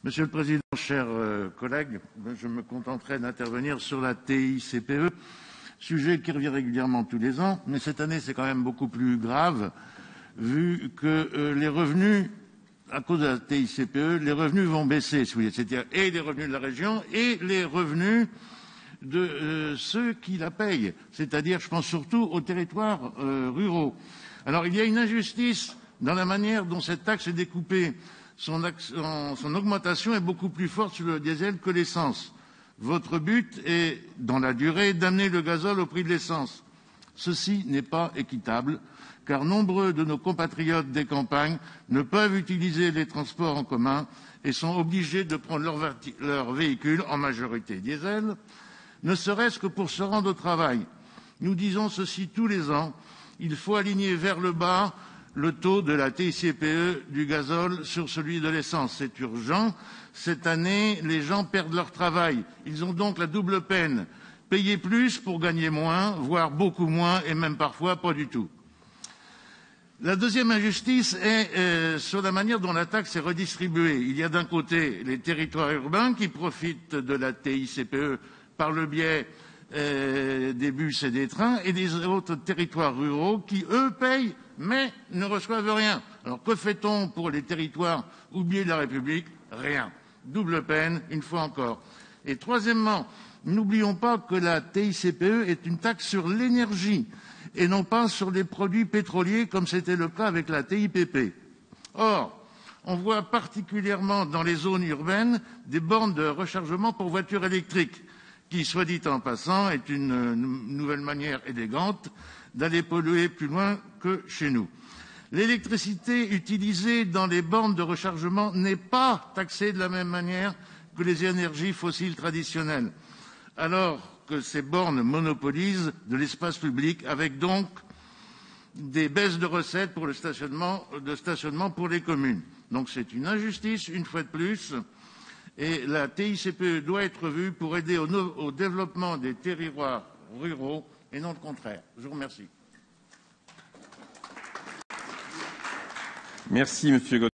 Monsieur le Président, chers collègues, je me contenterai d'intervenir sur la TICPE, sujet qui revient régulièrement tous les ans, mais cette année c'est quand même beaucoup plus grave, vu que les revenus, à cause de la TICPE, les revenus vont baisser, c'est-à-dire et les revenus de la région et les revenus de ceux qui la payent, c'est-à-dire je pense surtout aux territoires ruraux. Alors il y a une injustice dans la manière dont cette taxe est découpée. Son augmentation est beaucoup plus forte sur le diesel que l'essence. Votre but est, dans la durée, d'amener le gazole au prix de l'essence. Ceci n'est pas équitable, car nombreux de nos compatriotes des campagnes ne peuvent utiliser les transports en commun et sont obligés de prendre leur véhicule, en majorité diesel, ne serait-ce que pour se rendre au travail. Nous disons ceci tous les ans, il faut aligner vers le bas le taux de la TICPE du gazole sur celui de l'essence. C'est urgent. Cette année, les gens perdent leur travail. Ils ont donc la double peine. Payer plus pour gagner moins, voire beaucoup moins, et même parfois pas du tout. La deuxième injustice est sur la manière dont la taxe est redistribuée. Il y a d'un côté les territoires urbains qui profitent de la TICPE par le biais des bus et des trains, et des autres territoires ruraux qui, eux, payent mais ne reçoivent rien. Alors que fait-on pour les territoires oubliés de la République? Rien. Double peine, une fois encore. Et troisièmement, n'oublions pas que la TICPE est une taxe sur l'énergie et non pas sur les produits pétroliers comme c'était le cas avec la TIPP. Or, on voit particulièrement dans les zones urbaines des bornes de rechargement pour voitures électriques qui, soit dit en passant, est une nouvelle manière élégante d'aller polluer plus loin que chez nous. L'électricité utilisée dans les bornes de rechargement n'est pas taxée de la même manière que les énergies fossiles traditionnelles, alors que ces bornes monopolisent de l'espace public, avec donc des baisses de recettes pour le stationnement pour les communes. Donc c'est une injustice, une fois de plus, et la TICPE doit être vue pour aider au développement des territoires ruraux et non le contraire. Je vous remercie. Merci, Monsieur Gaudin.